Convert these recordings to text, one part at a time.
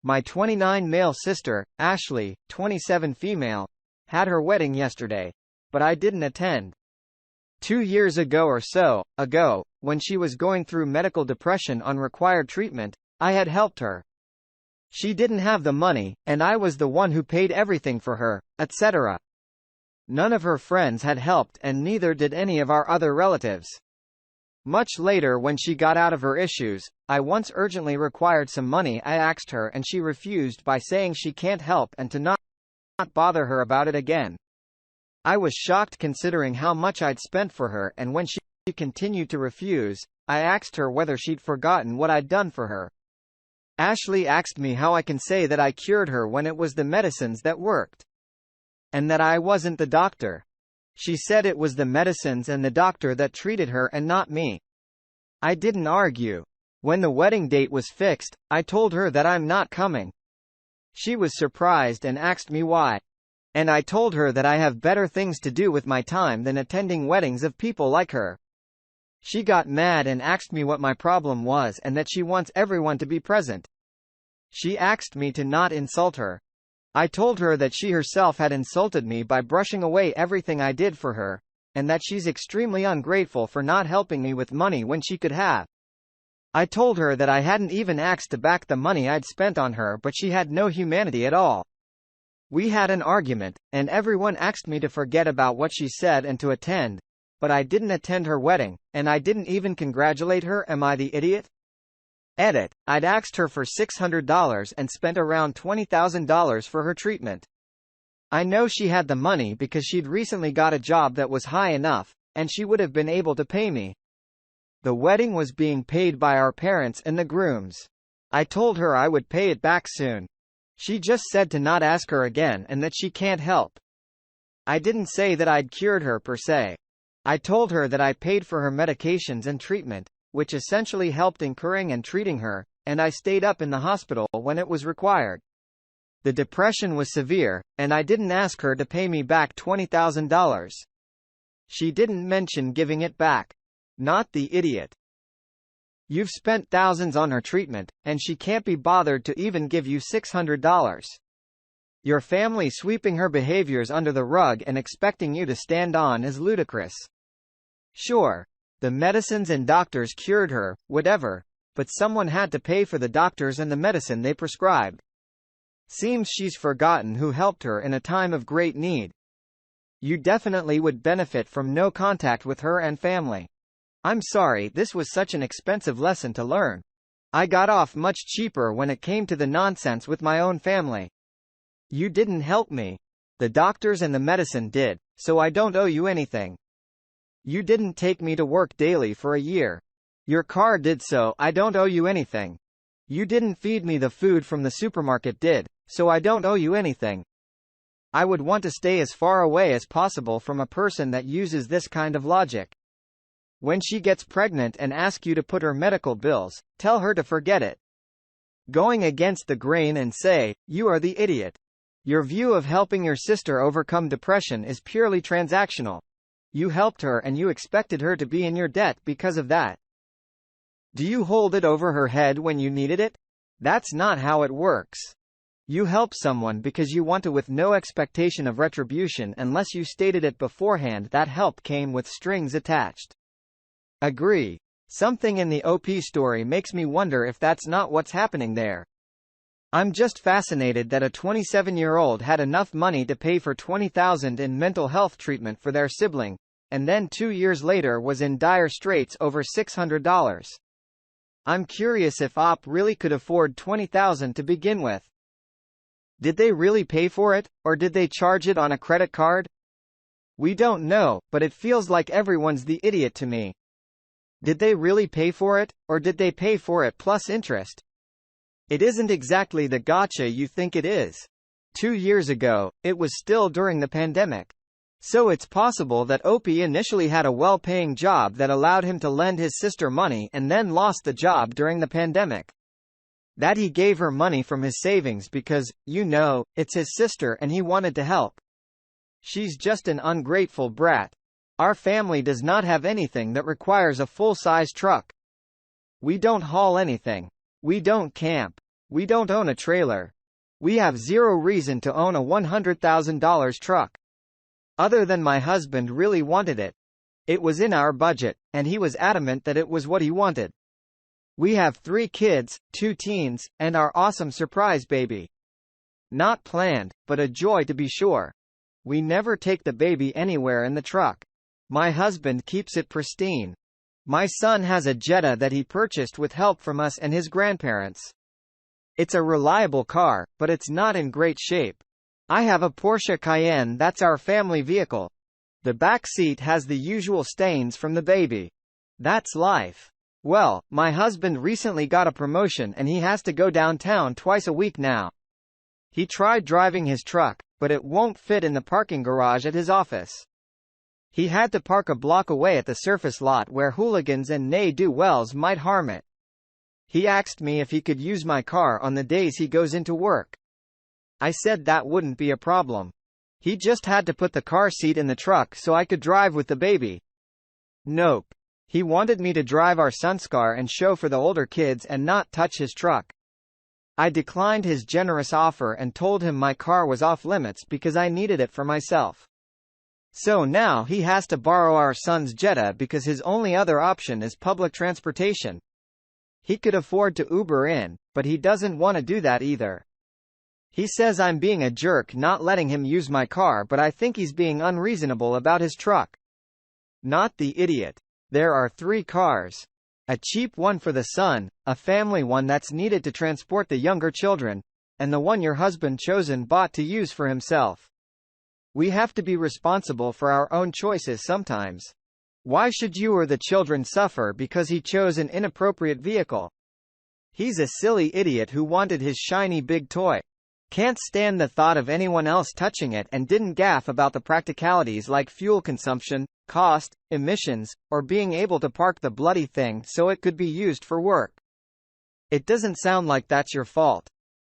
My 29 male sister, Ashley, 27 female, had her wedding yesterday, but I didn't attend. 2 years ago or so ago, when she was going through medical depression on required treatment, I had helped her. She didn't have the money, and I was the one who paid everything for her, etc. None of her friends had helped and neither did any of our other relatives. Much later, when she got out of her issues, I once urgently required some money. I asked her and she refused by saying she can't help and to not bother her about it again. I was shocked considering how much I'd spent for her, and when she continued to refuse, I asked her whether she'd forgotten what I'd done for her. Ashley asked me how I can say that I cured her when it was the medicines that worked. And that I wasn't the doctor. She said it was the medicines and the doctor that treated her and not me. I didn't argue. When the wedding date was fixed, I told her that I'm not coming. She was surprised and asked me why. And I told her that I have better things to do with my time than attending weddings of people like her. She got mad and asked me what my problem was and that she wants everyone to be present. She asked me to not insult her. I told her that she herself had insulted me by brushing away everything I did for her, and that she's extremely ungrateful for not helping me with money when she could have. I told her that I hadn't even asked to back the money I'd spent on her, but she had no humanity at all. We had an argument, and everyone asked me to forget about what she said and to attend, but I didn't attend her wedding, and I didn't even congratulate her. Am I the idiot? Edit. I'd asked her for $600 and spent around $20,000 for her treatment. I know she had the money because she'd recently got a job that was high enough, and she would have been able to pay me. The wedding was being paid by our parents and the grooms. I told her I would pay it back soon. She just said to not ask her again and that she can't help. I didn't say that I'd cured her per se. I told her that I paid for her medications and treatment, which essentially helped incurring and treating her, and I stayed up in the hospital when it was required. The depression was severe, and I didn't ask her to pay me back $20,000. She didn't mention giving it back. Not the idiot. You've spent thousands on her treatment, and she can't be bothered to even give you $600. Your family sweeping her behaviors under the rug and expecting you to stand on is ludicrous. Sure, the medicines and doctors cured her, whatever, but someone had to pay for the doctors and the medicine they prescribed. Seems she's forgotten who helped her in a time of great need. You definitely would benefit from no contact with her and family. I'm sorry this was such an expensive lesson to learn. I got off much cheaper when it came to the nonsense with my own family. You didn't help me. The doctors and the medicine did, so I don't owe you anything. You didn't take me to work daily for a year. Your car did, so I don't owe you anything. You didn't feed me the food from the supermarket did, so I don't owe you anything. I would want to stay as far away as possible from a person that uses this kind of logic. When she gets pregnant and asks you to put her medical bills, tell her to forget it. Going against the grain and say, you are the idiot. Your view of helping your sister overcome depression is purely transactional. You helped her and you expected her to be in your debt because of that. Do you hold it over her head when you needed it? That's not how it works. You help someone because you want to with no expectation of retribution unless you stated it beforehand that help came with strings attached. Agree. Something in the OP story makes me wonder if that's not what's happening there. I'm just fascinated that a 27-year-old had enough money to pay for $20,000 in mental health treatment for their sibling, and then 2 years later was in dire straits over $600. I'm curious if OP really could afford $20,000 to begin with. Did they really pay for it, or did they charge it on a credit card? We don't know, but it feels like everyone's the idiot to me. Did they really pay for it, or did they pay for it plus interest? It isn't exactly the gotcha you think it is. 2 years ago, it was still during the pandemic. So it's possible that Opie initially had a well-paying job that allowed him to lend his sister money and then lost the job during the pandemic. That he gave her money from his savings because, you know, it's his sister and he wanted to help. She's just an ungrateful brat. Our family does not have anything that requires a full-size truck. We don't haul anything. We don't camp. We don't own a trailer. We have zero reason to own a $100,000 truck. Other than my husband really wanted it. It was in our budget, and he was adamant that it was what he wanted. We have 3 kids, 2 teens, and our awesome surprise baby. Not planned, but a joy to be sure. We never take the baby anywhere in the truck. My husband keeps it pristine. My son has a Jetta that he purchased with help from us and his grandparents. It's a reliable car, but it's not in great shape. I have a Porsche Cayenne that's our family vehicle. The back seat has the usual stains from the baby. That's life. Well, my husband recently got a promotion and he has to go downtown twice a week now. He tried driving his truck, but it won't fit in the parking garage at his office. He had to park a block away at the surface lot where hooligans and ne'er-do-wells might harm it. He asked me if he could use my car on the days he goes into work. I said that wouldn't be a problem. He just had to put the car seat in the truck so I could drive with the baby. Nope. He wanted me to drive our son's car and show for the older kids and not touch his truck. I declined his generous offer and told him my car was off limits because I needed it for myself. So now he has to borrow our son's Jetta because his only other option is public transportation. He could afford to Uber in, but he doesn't want to do that either. He says I'm being a jerk not letting him use my car, but I think he's being unreasonable about his truck. Not the idiot. There are 3 cars. A cheap one for the son, a family one that's needed to transport the younger children, and the one your husband chosen bought to use for himself. We have to be responsible for our own choices sometimes. Why should you or the children suffer because he chose an inappropriate vehicle? He's a silly idiot who wanted his shiny big toy. Can't stand the thought of anyone else touching it and didn't gaff about the practicalities like fuel consumption, cost, emissions, or being able to park the bloody thing so it could be used for work. It doesn't sound like that's your fault.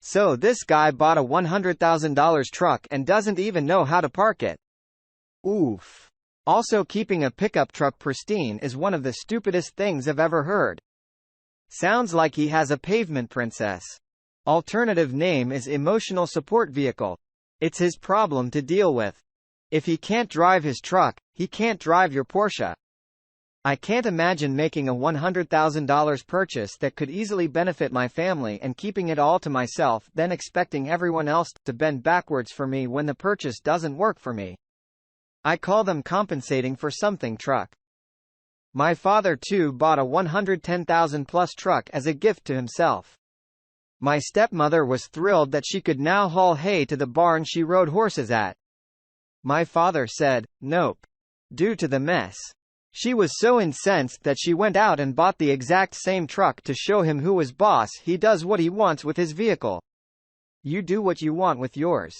So this guy bought a $100,000 truck and doesn't even know how to park it. Oof. Also, keeping a pickup truck pristine is one of the stupidest things I've ever heard. Sounds like he has a pavement princess. Alternative name is emotional support vehicle. It's his problem to deal with. If he can't drive his truck, he can't drive your Porsche. I can't imagine making a $100,000 purchase that could easily benefit my family and keeping it all to myself, then expecting everyone else to bend backwards for me when the purchase doesn't work for me. I call them compensating for something truck. My father too bought a $110,000 plus truck as a gift to himself. My stepmother was thrilled that she could now haul hay to the barn she rode horses at. My father said, nope. Due to the mess. She was so incensed that she went out and bought the exact same truck to show him who was boss. He does what he wants with his vehicle. You do what you want with yours.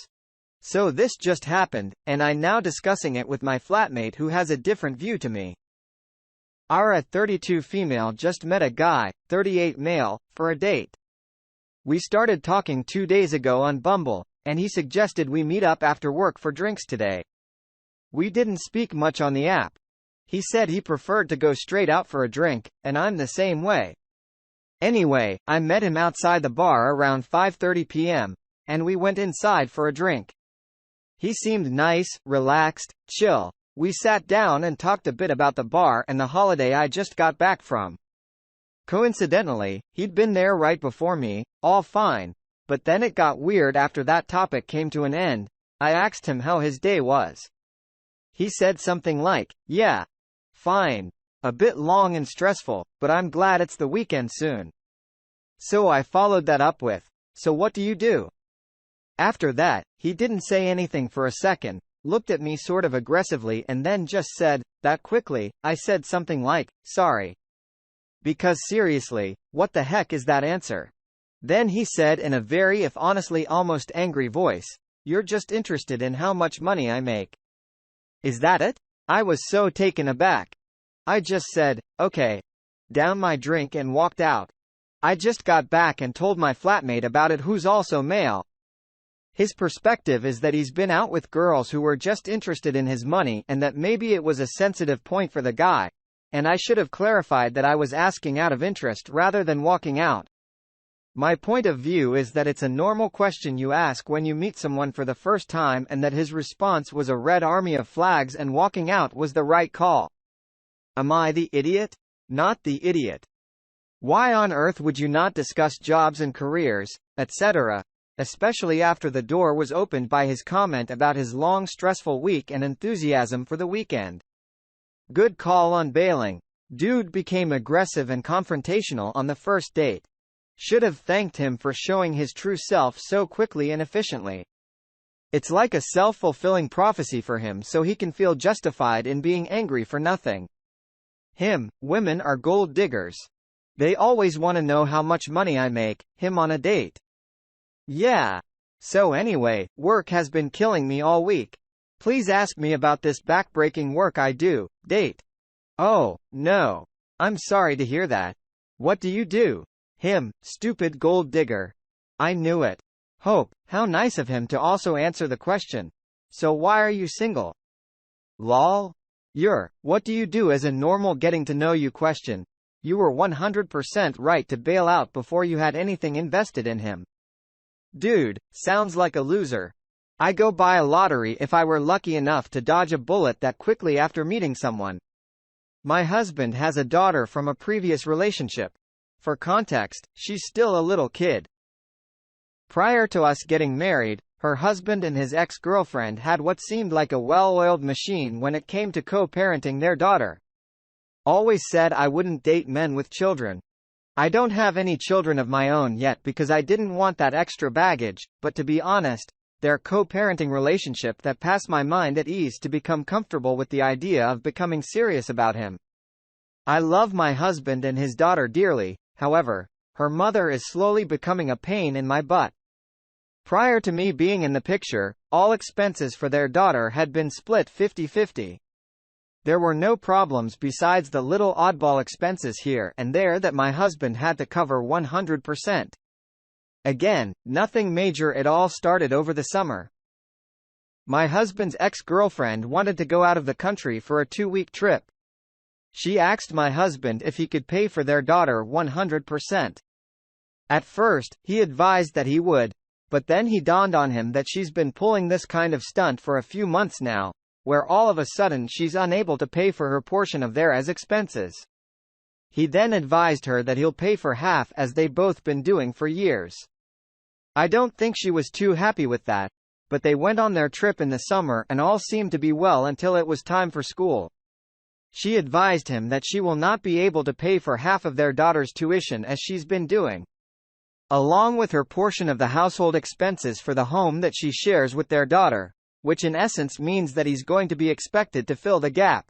So this just happened, and I'm now discussing it with my flatmate who has a different view to me. Our 32 female just met a guy, 38 male, for a date. We started talking 2 days ago on Bumble, and he suggested we meet up after work for drinks today. We didn't speak much on the app. He said he preferred to go straight out for a drink, and I'm the same way. Anyway, I met him outside the bar around 5:30 p.m., and we went inside for a drink. He seemed nice, relaxed, chill. We sat down and talked a bit about the bar and the holiday I just got back from. Coincidentally, he'd been there right before me, all fine, but then it got weird after that topic came to an end. I asked him how his day was. He said something like, yeah, fine. A bit long and stressful, but I'm glad it's the weekend soon. So I followed that up with, so what do you do? After that, he didn't say anything for a second, looked at me sort of aggressively and then just said, that quickly. I said something like, sorry. Because seriously, what the heck is that answer? Then he said in a very, if honestly almost angry voice, you're just interested in how much money I make. Is that it? I was so taken aback. I just said, okay. Down my drink and walked out. I just got back and told my flatmate about it, who's also male. His perspective is that he's been out with girls who were just interested in his money and that maybe it was a sensitive point for the guy, and I should have clarified that I was asking out of interest rather than walking out. My point of view is that it's a normal question you ask when you meet someone for the first time, and that his response was a red army of flags and walking out was the right call. Am I the idiot? Not the idiot. Why on earth would you not discuss jobs and careers, etc., especially after the door was opened by his comment about his long stressful week and enthusiasm for the weekend? Good call on bailing. Dude became aggressive and confrontational on the first date. Should have thanked him for showing his true self so quickly and efficiently. It's like a self-fulfilling prophecy for him, so he can feel justified in being angry for nothing. Women are gold diggers. They always want to know how much money I make, him on a date. Yeah. So anyway, work has been killing me all week. Please ask me about this backbreaking work I do, date. Oh, no. I'm sorry to hear that. What do you do? Stupid gold digger. I knew it. Hope, how nice of him to also answer the question. So why are you single? Lol. What do you do as a normal getting to know you question? You were 100% right to bail out before you had anything invested in him. Dude, sounds like a loser. I go buy a lottery if I were lucky enough to dodge a bullet that quickly after meeting someone. My husband has a daughter from a previous relationship. For context, she's still a little kid. Prior to us getting married, her husband and his ex-girlfriend had what seemed like a well-oiled machine when it came to co-parenting their daughter. Always said I wouldn't date men with children. I don't have any children of my own yet because I didn't want that extra baggage, but to be honest, their co-parenting relationship that passed my mind at ease to become comfortable with the idea of becoming serious about him. I love my husband and his daughter dearly, however, her mother is slowly becoming a pain in my butt. Prior to me being in the picture, all expenses for their daughter had been split 50-50. There were no problems besides the little oddball expenses here and there that my husband had to cover 100%. Again, nothing major. It all started over the summer. My husband's ex-girlfriend wanted to go out of the country for a 2-week trip. She asked my husband if he could pay for their daughter 100%. At first, he advised that he would, but then he dawned on him that she's been pulling this kind of stunt for a few months now, where all of a sudden she's unable to pay for her portion of theirs expenses. He then advised her that he'll pay for half, as they've both been doing for years. I don't think she was too happy with that, but they went on their trip in the summer and all seemed to be well until it was time for school. She advised him that she will not be able to pay for half of their daughter's tuition as she's been doing, along with her portion of the household expenses for the home that she shares with their daughter, which in essence means that he's going to be expected to fill the gap.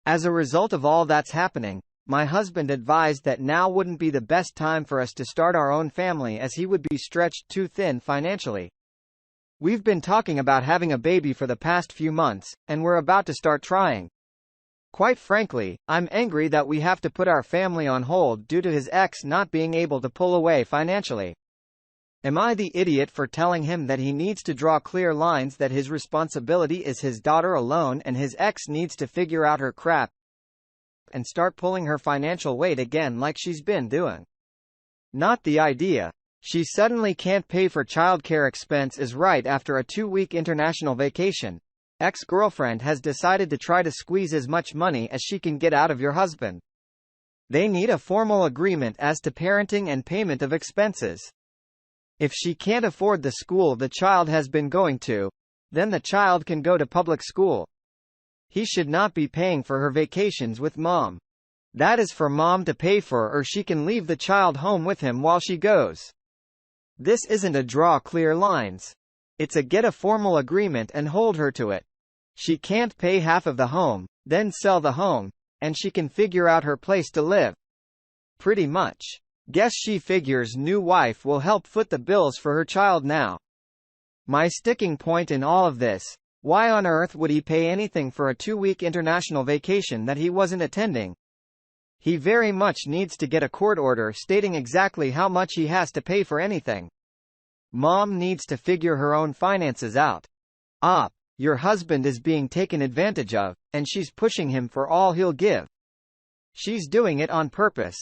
As a result of all that's happening, my husband advised that now wouldn't be the best time for us to start our own family as he would be stretched too thin financially. We've been talking about having a baby for the past few months, and we're about to start trying. Quite frankly, I'm angry that we have to put our family on hold due to his ex not being able to pull away financially. Am I the idiot for telling him that he needs to draw clear lines, that his responsibility is his daughter alone and his ex needs to figure out her crap and start pulling her financial weight again like she's been doing? Not the idea. She suddenly can't pay for childcare expenses right after a 2-week international vacation. Ex-girlfriend has decided to try to squeeze as much money as she can get out of your husband. They need a formal agreement as to parenting and payment of expenses. If she can't afford the school the child has been going to, then the child can go to public school. He should not be paying for her vacations with mom. That is for mom to pay for, or she can leave the child home with him while she goes. This isn't a draw clear lines. It's a get a formal agreement and hold her to it. She can't pay half of the home, then sell the home, and she can figure out her place to live. Pretty much. Guess she figures new wife will help foot the bills for her child now. My sticking point in all of this: why on earth would he pay anything for a 2-week international vacation that he wasn't attending? He very much needs to get a court order stating exactly how much he has to pay for anything. Mom needs to figure her own finances out. Your husband is being taken advantage of, and she's pushing him for all he'll give. She's doing it on purpose.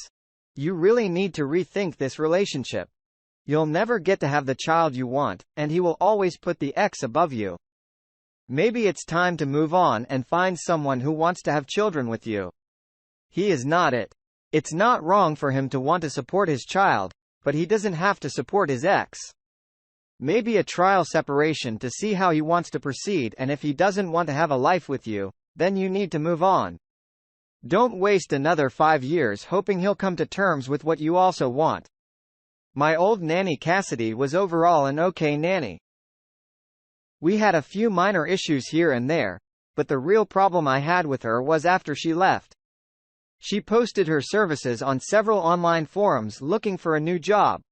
You really need to rethink this relationship. You'll never get to have the child you want, and he will always put the ex above you. Maybe it's time to move on and find someone who wants to have children with you. He is not it. It's not wrong for him to want to support his child, but he doesn't have to support his ex. Maybe a trial separation to see how he wants to proceed, and if he doesn't want to have a life with you, then you need to move on. Don't waste another 5 years hoping he'll come to terms with what you also want. My old nanny Cassidy was overall an okay nanny. We had a few minor issues here and there, but the real problem I had with her was after she left. She posted her services on several online forums looking for a new job.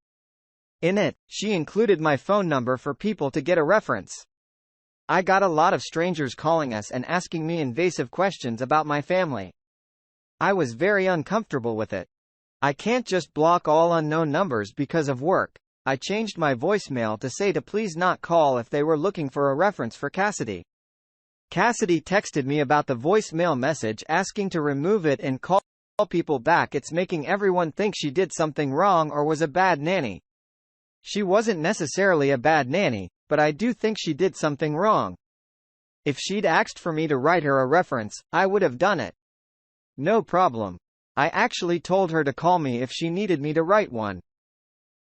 In it, she included my phone number for people to get a reference. I got a lot of strangers calling us and asking me invasive questions about my family. I was very uncomfortable with it. I can't just block all unknown numbers because of work. I changed my voicemail to say to please not call if they were looking for a reference for Cassidy. Cassidy texted me about the voicemail message asking to remove it and call people back. It's making everyone think she did something wrong or was a bad nanny. She wasn't necessarily a bad nanny, but I do think she did something wrong. If she'd asked for me to write her a reference, I would have done it. No problem. I actually told her to call me if she needed me to write one.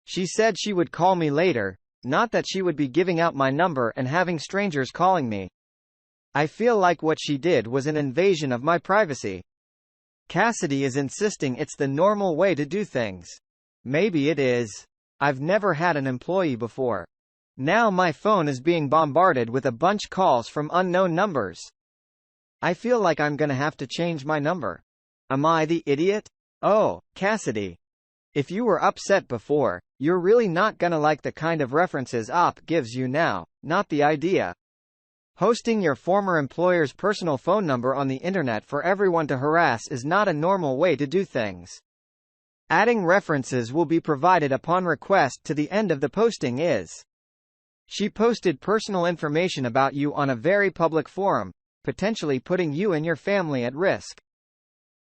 She said she would call me later, not that she would be giving out my number and having strangers calling me. I feel like what she did was an invasion of my privacy. Cassidy is insisting it's the normal way to do things. Maybe it is. I've never had an employee before. Now my phone is being bombarded with a bunch calls from unknown numbers. I feel like I'm gonna have to change my number. Am I the idiot? Oh, Cassidy. If you were upset before, you're really not gonna like the kind of references OP gives you now, not the idea. Hosting your former employer's personal phone number on the internet for everyone to harass is not a normal way to do things. Adding references will be provided upon request to the end of the posting is. She posted personal information about you on a very public forum, potentially putting you and your family at risk.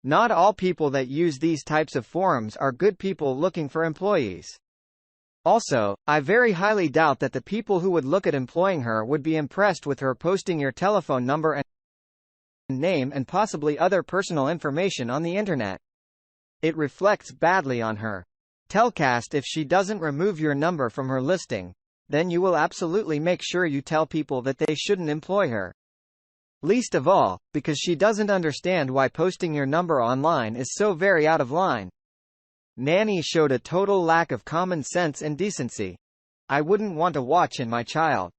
Not all people that use these types of forums are good people looking for employees. Also, I very highly doubt that the people who would look at employing her would be impressed with her posting your telephone number and name and possibly other personal information on the internet. It reflects badly on her. Telcast if she doesn't remove your number from her listing, then you will absolutely make sure you tell people that they shouldn't employ her. Least of all, because she doesn't understand why posting your number online is so very out of line. Nanny showed a total lack of common sense and decency. I wouldn't want to watch in my child.